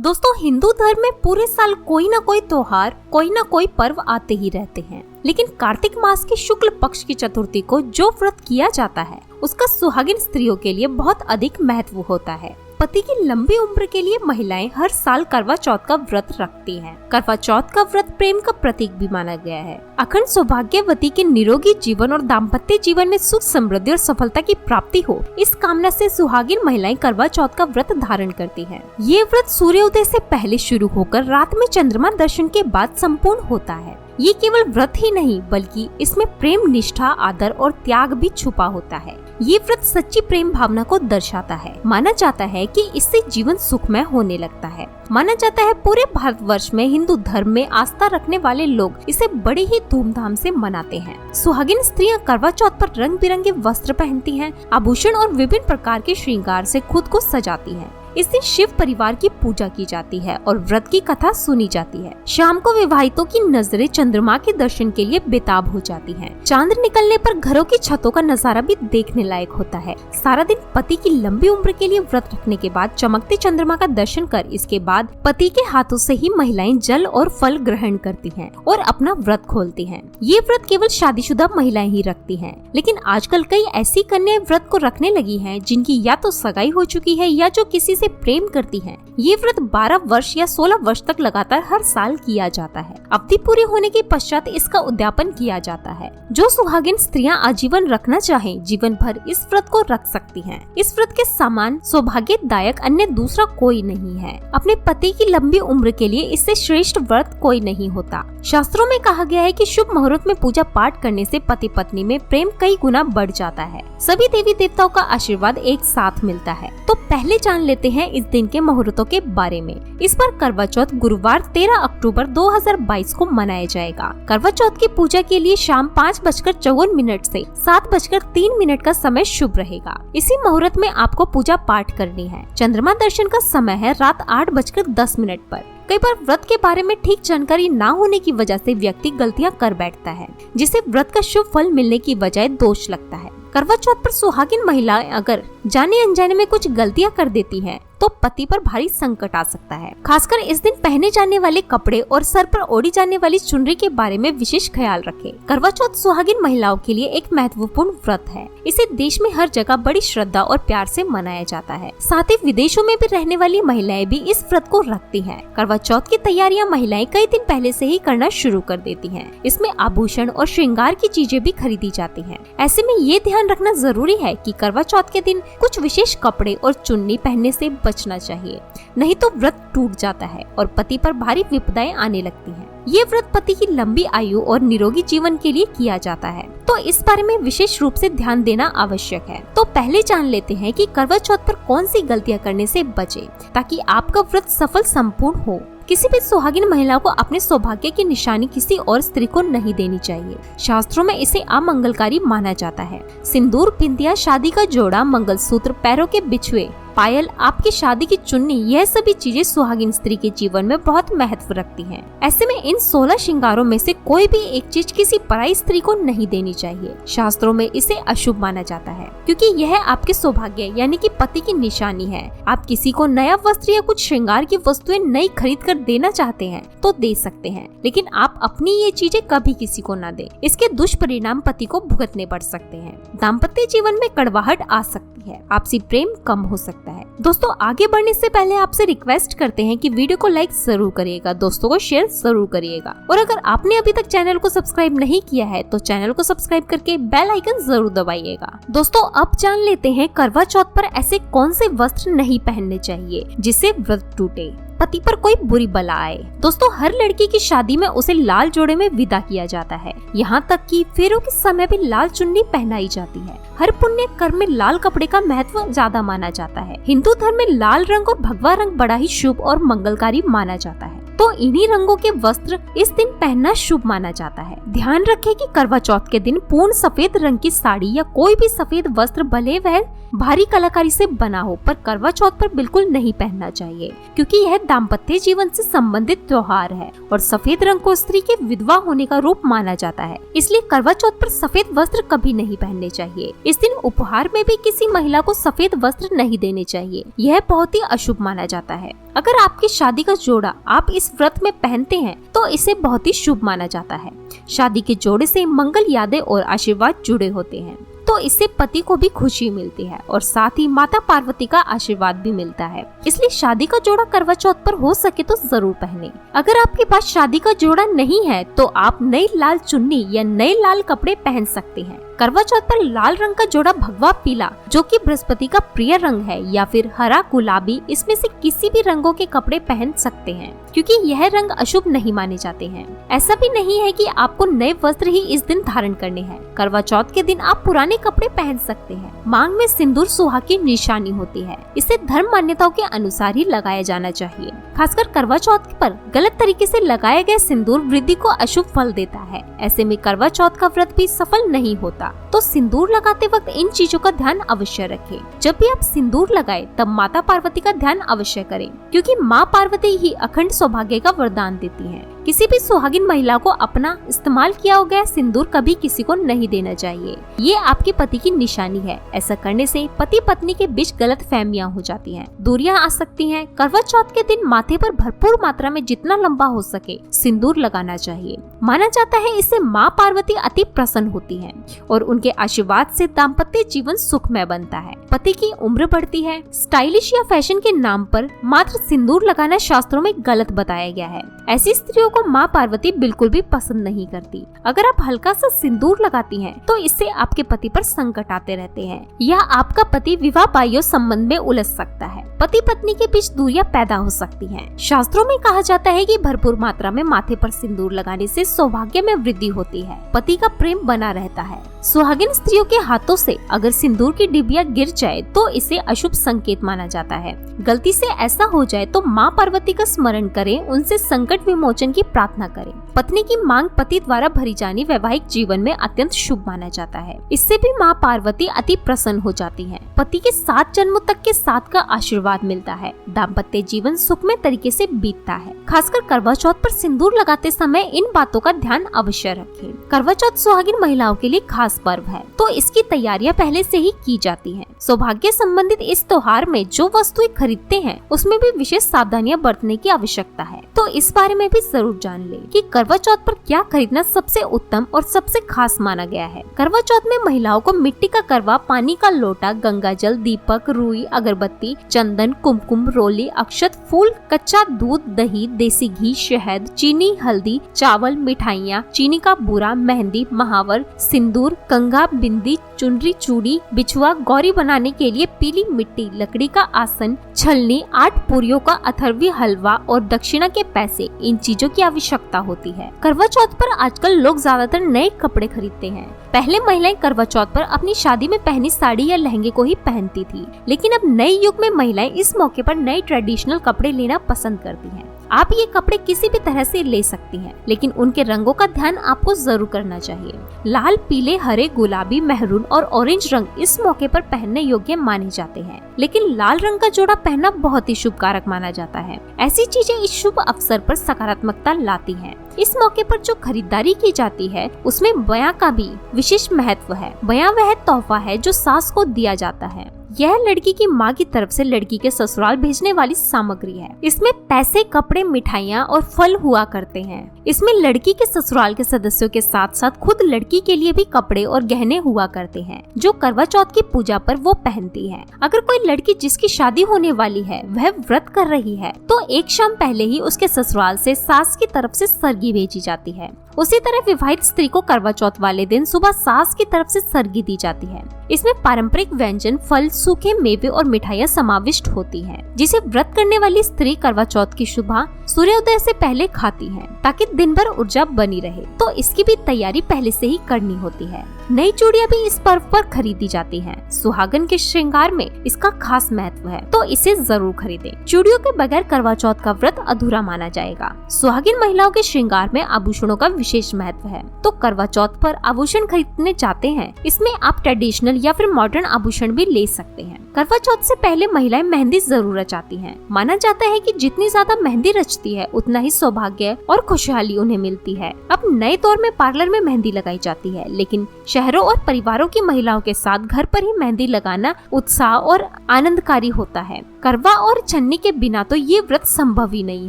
दोस्तों, हिंदू धर्म में पूरे साल कोई ना कोई त्योहार, कोई ना कोई पर्व आते ही रहते हैं। लेकिन कार्तिक मास के शुक्ल पक्ष की चतुर्थी को जो व्रत किया जाता है उसका सुहागिन स्त्रियों के लिए बहुत अधिक महत्व होता है। पति की लंबी उम्र के लिए महिलाएं हर साल करवा चौथ का व्रत रखती हैं। करवा चौथ का व्रत प्रेम का प्रतीक भी माना गया है। अखंड सौभाग्यवती के निरोगी जीवन और दाम्पत्य जीवन में सुख, समृद्धि और सफलता की प्राप्ति हो, इस कामना से सुहागिन महिलाएं करवा चौथ का व्रत धारण करती हैं। ये व्रत सूर्योदय से पहले शुरू होकर रात में चंद्रमा दर्शन के बाद संपूर्ण होता है। ये केवल व्रत ही नहीं बल्कि इसमें प्रेम, निष्ठा, आदर और त्याग भी छुपा होता है। ये व्रत सच्ची प्रेम भावना को दर्शाता है। माना जाता है कि इससे जीवन सुखमय होने लगता है। माना जाता है पूरे भारतवर्ष में हिंदू धर्म में आस्था रखने वाले लोग इसे बड़े ही धूमधाम से मनाते हैं। सुहागिन स्त्रियां करवा चौथ पर रंग बिरंगे वस्त्र पहनती हैं, आभूषण और विभिन्न प्रकार के श्रृंगार से खुद को सजाती हैं। इस दिन शिव परिवार की पूजा की जाती है और व्रत की कथा सुनी जाती है। शाम को विवाहितों की नजरें चंद्रमा के दर्शन के लिए बेताब हो जाती हैं। चांद निकलने पर घरों की छतों का नजारा भी देखने लायक होता है। सारा दिन पति की लंबी उम्र के लिए व्रत रखने के बाद चमकते चंद्रमा का दर्शन कर इसके बाद पति के हाथों से ही महिलाएं जल और फल ग्रहण करती हैं और अपना व्रत खोलती हैं। ये व्रत केवल शादीशुदा महिलाएं ही रखती हैं, लेकिन आजकल कई ऐसी कन्याएं व्रत को रखने लगी हैं जिनकी या तो सगाई हो चुकी है या जो किसी से प्रेम करती हैं। ये व्रत 12 वर्ष या 16 वर्ष तक लगातार हर साल किया जाता है। अवधि पूरी होने के पश्चात इसका उद्यापन किया जाता है। जो सुहागिन स्त्रियां आजीवन रखना चाहें, जीवन भर इस व्रत को रख सकती हैं। इस व्रत के समान सौभाग्यदायक अन्य दूसरा कोई नहीं है। अपने पति की लंबी उम्र के लिए इससे श्रेष्ठ व्रत कोई नहीं होता। शास्त्रों में कहा गया है कि शुभ मुहूर्त में पूजा पाठ करने से पति पत्नी में प्रेम कई गुना बढ़ जाता है। सभी देवी देवताओं का आशीर्वाद एक साथ मिलता है। तो पहले जान लेते हैं इस दिन के मुहूर्तों के बारे में। इस बार करवा चौथ गुरुवार 13 अक्टूबर 2022 को मनाया जाएगा। करवा चौथ की पूजा के लिए शाम 5:54 से 7:03 का समय शुभ रहेगा। इसी मुहूर्त में आपको पूजा पाठ करनी है। चंद्रमा दर्शन का समय है रात 8:10 पर। कई बार व्रत के बारे में ठीक जानकारी न होने की वजह से व्यक्ति गलतियां कर बैठता है, जिसे व्रत का शुभ फल मिलने की बजाय दोष लगता है। करवा चौथ पर सुहागिन महिलाएं अगर जाने अनजाने में कुछ गलतियां कर देती हैं, तो पति पर भारी संकट आ सकता है। खासकर इस दिन पहने जाने वाले कपड़े और सर पर ओढ़ी जाने वाली चुनरी के बारे में विशेष ख्याल रखें। करवा चौथ सुहागिन महिलाओं के लिए एक महत्वपूर्ण व्रत है। इसे देश में हर जगह बड़ी श्रद्धा और प्यार से मनाया जाता है। साथ ही विदेशों में भी रहने वाली महिलाएं भी इस व्रत को रखती हैं। करवा चौथ की तैयारियां महिलाएं कई दिन पहले से ही करना शुरू कर देती हैं। इसमें आभूषण और श्रृंगार की चीजें भी खरीदी जाती हैं। ऐसे में ये ध्यान रखना जरूरी है कि करवा चौथ के दिन कुछ विशेष कपड़े और चुन्नी पहनने से बचना चाहिए, नहीं तो व्रत टूट जाता है और पति पर भारी विपदाएं आने लगती हैं। ये व्रत पति की लंबी आयु और निरोगी जीवन के लिए किया जाता है, तो इस बारे में विशेष रूप से ध्यान देना आवश्यक है। तो पहले जान लेते हैं कि करवा चौथ पर कौन सी गलतियां करने से बचे, ताकि आपका व्रत सफल संपूर्ण हो। किसी भी सुहागिन महिला को अपने सौभाग्य की निशानी किसी और स्त्री को नहीं देनी चाहिए। शास्त्रों में इसे अमंगलकारी माना जाता है। सिंदूर, बिंदिया, शादी का जोड़ा, मंगलसूत्र, पैरों के बिछुए, पायल, आपकी शादी की चुन्नी, यह सभी चीजें सुहागिन स्त्री के जीवन में बहुत महत्व रखती हैं। ऐसे में इन 16 श्रृंगारों में से कोई भी एक चीज किसी पराई स्त्री को नहीं देनी चाहिए। शास्त्रों में इसे अशुभ माना जाता है, क्योंकि यह आपके सौभाग्य यानी कि पति की निशानी है। आप किसी को नया वस्त्र या कुछ श्रृंगार की वस्तुएं नई खरीद कर देना चाहते हैं तो दे सकते हैं, लेकिन आप अपनी ये चीजें कभी किसी को न दें। इसके दुष्परिणाम पति को भुगतने पड़ सकते हैं। दाम्पत्य जीवन में कड़वाहट आ सकती है, आपसी प्रेम कम हो सकता है। दोस्तों, आगे बढ़ने से पहले आपसे रिक्वेस्ट करते हैं कि वीडियो को लाइक जरूर करिएगा, दोस्तों को शेयर जरूर करिएगा, और अगर आपने अभी तक चैनल को सब्सक्राइब नहीं किया है तो चैनल को सब्सक्राइब करके बेल आइकन जरूर दबाइएगा। दोस्तों, अब जान लेते हैं करवा चौथ पर ऐसे कौन से वस्त्र नहीं पहनने चाहिए जिससे व्रत टूटे, पति पर कोई बुरी बला आए। दोस्तों, हर लड़की की शादी में उसे लाल जोड़े में विदा किया जाता है। यहाँ तक कि फेरों के समय भी लाल चुन्नी पहनाई जाती है। हर पुण्य कर्म में लाल कपड़े का महत्व ज्यादा माना जाता है। हिंदू धर्म में लाल रंग और भगवा रंग बड़ा ही शुभ और मंगलकारी माना जाता है, तो इन्हीं रंगों के वस्त्र इस दिन पहनना शुभ माना जाता है। ध्यान रखें कि करवा चौथ के दिन पूर्ण सफेद रंग की साड़ी या कोई भी सफेद वस्त्र, भले वह भारी कलाकारी से बना हो, पर करवा चौथ पर बिल्कुल नहीं पहनना चाहिए, क्योंकि यह दाम्पत्य जीवन से संबंधित त्योहार है और सफेद रंग को स्त्री के विधवा होने का रूप माना जाता है। इसलिए करवा चौथ पर सफेद वस्त्र कभी नहीं पहनने चाहिए। इस दिन उपहार में भी किसी महिला को सफेद वस्त्र नहीं देने चाहिए, यह बहुत ही अशुभ माना जाता है। अगर आपकी शादी का जोड़ा आप इस व्रत में पहनते हैं तो इसे बहुत ही शुभ माना जाता है। शादी के जोड़े से मंगल यादें और आशीर्वाद जुड़े होते हैं, तो इससे पति को भी खुशी मिलती है और साथ ही माता पार्वती का आशीर्वाद भी मिलता है। इसलिए शादी का जोड़ा करवा चौथ पर हो सके तो जरूर पहने। अगर आपके पास शादी का जोड़ा नहीं है तो आप नई लाल चुन्नी या नए लाल कपड़े पहन सकते हैं। करवा चौथ पर लाल रंग का जोड़ा भगवा पीला, जो कि बृहस्पति का प्रिय रंग है, या फिर हरा गुलाबी, इसमें से किसी भी रंगों के कपड़े पहन सकते हैं, क्योंकि यह रंग अशुभ नहीं माने जाते हैं। ऐसा भी नहीं है कि आपको नए वस्त्र ही इस दिन धारण करने हैं। करवा चौथ के दिन आप पुराने कपड़े पहन सकते हैं। मांग में सिंदूर सुहाग की निशानी होती है, इसे धर्म मान्यताओं के अनुसार ही लगाया जाना चाहिए। खासकर करवा चौथ पर गलत तरीके से लगाया गया सिंदूर वृद्धि को अशुभ फल देता है। ऐसे में करवा चौथ का व्रत भी सफल नहीं होता। तो सिंदूर लगाते वक्त इन चीजों का ध्यान अवश्य रखें। जब भी आप सिंदूर लगाएं तब माता पार्वती का ध्यान अवश्य करें, क्योंकि माँ पार्वती ही अखंड सौभाग्य का वरदान देती हैं। किसी भी सुहागिन महिला को अपना इस्तेमाल किया गया सिंदूर कभी किसी को नहीं देना चाहिए। ये आपके पति की निशानी है। ऐसा करने से पति पत्नी के बीच गलत फहमियां हो जाती हैं, दूरियां आ सकती हैं। करवा चौथ के दिन माथे पर भरपूर मात्रा में जितना लंबा हो सके सिंदूर लगाना चाहिए। माना जाता है इससे माँ पार्वती अति प्रसन्न होती हैं और उनके आशीर्वाद से दाम्पत्य जीवन सुखमय बनता है, पति की उम्र बढ़ती है। स्टाइलिश या फैशन के नाम पर मात्र सिंदूर लगाना शास्त्रों में गलत बताया गया है। ऐसी स्त्रियों को माँ पार्वती बिल्कुल भी पसंद नहीं करती। अगर आप हल्का सा सिंदूर लगाती हैं, तो इससे आपके पति पर संकट आते रहते हैं या आपका पति विवाह बाह्य संबंध में उलझ सकता है। पति पत्नी के बीच दूरियां पैदा हो सकती हैं। शास्त्रों में कहा जाता है कि भरपूर मात्रा में माथे पर सिंदूर लगाने से सौभाग्य में वृद्धि होती है, पति का प्रेम बना रहता है। सुहागिन स्त्रियों के हाथों से अगर सिंदूर की डिबिया गिर जाए तो इसे अशुभ संकेत माना जाता है। गलती से ऐसा हो जाए तो माँ पार्वती का स्मरण करें, उनसे संकट विमोचन की प्रार्थना करें। पत्नी की मांग पति द्वारा भरी जानी वैवाहिक जीवन में अत्यंत शुभ माना जाता है। इससे भी माँ पार्वती अति प्रसन्न हो जाती हैं। पति के 7 जन्मों तक के साथ का आशीर्वाद मिलता है। दाम्पत्य जीवन सुखमय तरीके से बीतता है। खासकर करवा चौथ पर सिंदूर लगाते समय इन बातों का ध्यान अवश्य रखें। करवा चौथ सुहागिन महिलाओं के लिए खास पर्व है, तो इसकी तैयारियां पहले से ही की जाती हैं। सौभाग्य संबंधित इस त्योहार में जो वस्तुएं खरीदते हैं उसमें भी विशेष सावधानियां बरतने की आवश्यकता है। तो इस बारे में भी जरूर जान लें कि करवा चौथ पर क्या खरीदना सबसे उत्तम और सबसे खास माना गया है। करवा चौथ में महिलाओं को मिट्टी का करवा, पानी का लोटा, गंगा जल, दीपक, रुई, अगरबत्ती, चंदन, कुमकुम, रोली, अक्षत, फूल, कच्चा दूध, दही, देसी घी, शहद, चीनी, हल्दी, चावल, मिठाइयाँ, चीनी का बूरा, मेहंदी, महावर, सिंदूर, कंघा, बिंदी, चुनरी, चूड़ी, बिछुआ, गौरी बनाने के लिए पीली मिट्टी, लकड़ी का आसन, छलनी, 8 पूरियों का अथर्वी हलवा और दक्षिणा के पैसे, इन चीजों की आवश्यकता होती है। करवा चौथ पर आजकल लोग ज्यादातर नए कपड़े खरीदते हैं। पहले महिलाएं करवा चौथ पर अपनी शादी में पहनी साड़ी या लहंगे को ही पहनती थी, लेकिन अब नए युग में महिलाएं इस मौके पर नए ट्रेडिशनल कपड़े लेना पसंद करती हैं। आप ये कपड़े किसी भी तरह से ले सकती हैं, लेकिन उनके रंगों का ध्यान आपको जरूर करना चाहिए। लाल, पीले, हरे, गुलाबी, मेहरून और ऑरेंज रंग इस मौके पर पहनने योग्य माने जाते हैं, लेकिन लाल रंग का जोड़ा पहनना बहुत ही शुभ कारक माना जाता है। ऐसी चीजें इस शुभ अवसर पर सकारात्मकता लाती हैं। इस मौके पर जो खरीदारी की जाती है उसमें बयां का भी विशेष महत्व है। बयां वह तोहफा है जो सास को दिया जाता है। यह लड़की की माँ की तरफ से लड़की के ससुराल भेजने वाली सामग्री है। इसमें पैसे, कपड़े, मिठाइयाँ और फल हुआ करते हैं। इसमें लड़की के ससुराल के सदस्यों के साथ साथ खुद लड़की के लिए भी कपड़े और गहने हुआ करते हैं, जो करवा चौथ की पूजा पर वो पहनती है। अगर कोई लड़की जिसकी शादी होने वाली है वह व्रत कर रही है तो एक शाम पहले ही उसके ससुराल से सास की तरफ से सरगी भेजी जाती है। उसी तरह विवाहित स्त्री को करवा चौथ वाले दिन सुबह सास की तरफ से सरगी दी जाती है। इसमें पारंपरिक व्यंजन, फल, सूखे मेवे और मिठाइयाँ समाविष्ट होती हैं, जिसे व्रत करने वाली स्त्री करवा चौथ की सुबह सूर्योदय से पहले खाती है ताकि दिन भर ऊर्जा बनी रहे। तो इसकी भी तैयारी पहले से ही करनी होती है। नई चूड़ियां भी इस पर्व पर खरीदी जाती हैं। सुहागन के श्रृंगार में इसका खास महत्व है, तो इसे जरूर खरीदें। चूड़ियों के बगैर करवा चौथ का व्रत अधूरा माना जाएगा। सुहागिन महिलाओं के श्रृंगार में आभूषणों का विशेष महत्व है। तो करवा चौथ पर आभूषण खरीदने जाते हैं, इसमें आप ट्रेडिशनल या फिर मॉडर्न आभूषण भी ले सकते हैं। करवा चौथ से पहले महिलाएं मेहंदी जरूर रचाती हैं। माना जाता है कि जितनी ज्यादा मेहंदी रचती है उतना ही सौभाग्य और खुशहाली उन्हें मिलती है। अब नए दौर में पार्लर में मेहंदी लगाई जाती है, लेकिन शहरों और परिवारों की महिलाओं के साथ घर पर ही मेहंदी लगाना उत्साह और आनंदकारी होता है। करवा और छन्नी के बिना तो ये व्रत संभव ही नहीं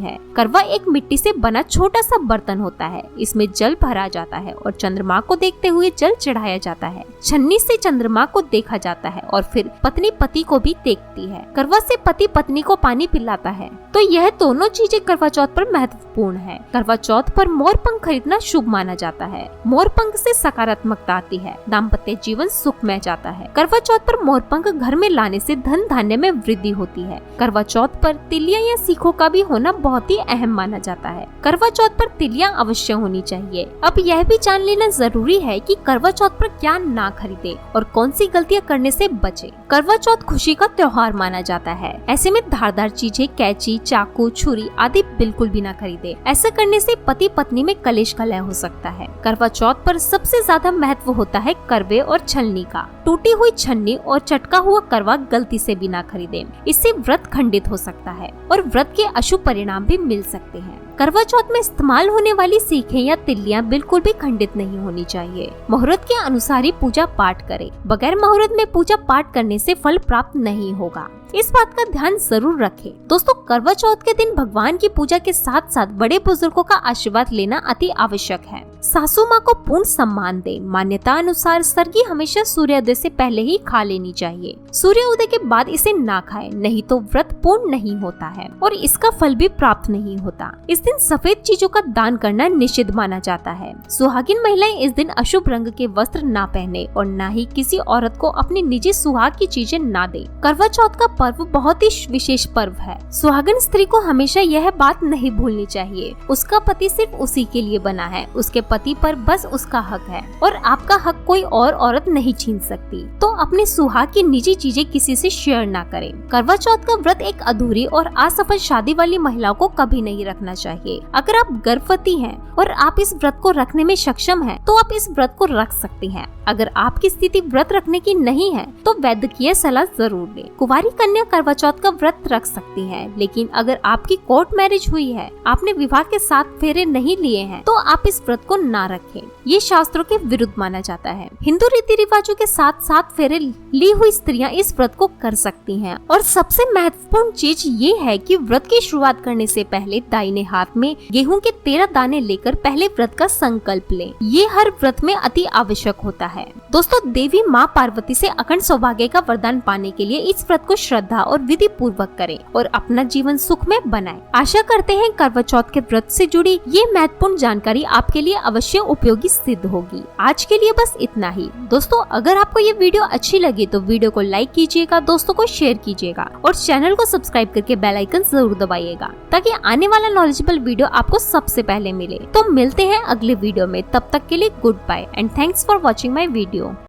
है। करवा एक मिट्टी से बना छोटा सा बर्तन होता है। इसमें जल भरा जाता है और चंद्रमा को देखते हुए जल चढ़ाया जाता है। छन्नी से चंद्रमा को देखा जाता है और फिर पत्नी पति को भी देखती है। करवा से पति पत्नी को पानी पिलाता है। तो यह दोनों चीजें करवा चौथ पर महत्वपूर्ण है। करवा चौथ पर मोर पंख खरीदना शुभ माना जाता है। मोर पंख से सकारात्मकता आती है, दाम्पत्य जीवन सुखमय जाता है। करवा चौथ पर मोर पंख घर में लाने से धन धान्य में वृद्धि होती है। करवा चौथ पर तिलियां या सीखों का भी होना बहुत ही अहम माना जाता है। करवा चौथ पर तिलियां अवश्य होनी चाहिए। अब यह भी जान लेना जरूरी है कि करवा चौथ पर क्या ना खरीदे और कौन सी गलतियां करने से बचे। करवा चौथ खुशी का त्योहार माना जाता है। ऐसे में धारदार चीजें, कैंची, चाकू, छुरी आदि बिल्कुल भी ना खरीदे। ऐसा करने से पति पत्नी में कलेश कलह हो सकता है। करवा चौथ पर सबसे ज्यादा महत्व होता है करवे और छलनी का। टूटी हुई छन्नी और चटका हुआ करवा गलती से भी ना खरीदे। इससे व्रत खंडित हो सकता है और व्रत के अशुभ परिणाम भी मिल सकते हैं। करवा चौथ में इस्तेमाल होने वाली सीखें या तिलियां बिल्कुल भी खंडित नहीं होनी चाहिए। मुहूर्त के अनुसार ही पूजा पाठ करें। बगैर मुहूर्त में पूजा पाठ करने से फल प्राप्त नहीं होगा। इस बात का ध्यान जरूर रखें। दोस्तों, करवा चौथ के दिन भगवान की पूजा के साथ साथ बड़े बुजुर्गों का आशीर्वाद लेना अति आवश्यक है। सासू माँ को पूर्ण सम्मान दें। मान्यता अनुसार सरगी हमेशा सूर्योदय से पहले ही खा लेनी चाहिए। सूर्योदय के बाद इसे ना खाएं, नहीं तो व्रत पूर्ण नहीं होता है और इसका फल भी प्राप्त नहीं होता। इस दिन सफेद चीजों का दान करना निषिद्ध माना जाता है। सुहागिन महिलाएं इस दिन अशुभ रंग के वस्त्र ना पहने और ना ही किसी औरत को अपनी निजी सुहाग की चीजें ना दे। करवा चौथ का पर्व बहुत ही विशेष पर्व है। सुहागन स्त्री को हमेशा यह बात नहीं भूलनी चाहिए, उसका पति सिर्फ उसी के लिए बना है। उसके पति पर बस उसका हक है और आपका हक कोई और औरत नहीं छीन सकती। तो अपने सुहाग की निजी चीजें किसी से शेयर ना करें। करवा चौथ का व्रत एक अधूरी और असफल शादी वाली महिलाओं को कभी नहीं रखना चाहिए। अगर आप गर्भवती हैं और आप इस व्रत को रखने में सक्षम हैं, तो आप इस व्रत को रख सकती हैं। अगर आपकी स्थिति व्रत रखने की नहीं है तो वैद्यकीय सलाह जरूर लें। कुंवारी कन्या करवा चौथ का व्रत रख सकती है, लेकिन अगर आपकी कोर्ट मैरिज हुई है, आपने विवाह के 7 फेरे नहीं लिए हैं, तो आप इस व्रत को ना रखें। ये शास्त्रों के विरुद्ध माना जाता है। हिंदू रीति रिवाजों के साथ 7 फेरे ली हुई स्त्रियां इस व्रत को कर सकती हैं। और सबसे महत्वपूर्ण चीज ये है कि व्रत की शुरुआत करने से पहले दाहिने हाथ में गेहूं के 13 दाने लेकर पहले व्रत का संकल्प लें। ये हर व्रत में अति आवश्यक होता है। दोस्तों, देवी माँ पार्वती से अखंड सौभाग्य का वरदान पाने के लिए इस व्रत को श्रद्धा और विधि पूर्वक करें और अपना जीवन सुख में बनाएं। आशा करते हैं करवा चौथ के व्रत से जुड़ी ये महत्वपूर्ण जानकारी आपके लिए अवश्य उपयोगी सिद्ध होगी। आज के लिए बस इतना ही। दोस्तों, अगर आपको ये वीडियो अच्छी लगी तो वीडियो को लाइक कीजिएगा, दोस्तों को शेयर कीजिएगा और चैनल को सब्सक्राइब करके बेल आइकन जरूर दबाइएगा ताकि आने वाला नॉलेजेबल वीडियो आपको सबसे पहले मिले। तो मिलते हैं अगले वीडियो में, तब तक के लिए goodbye and thanks for watching my video.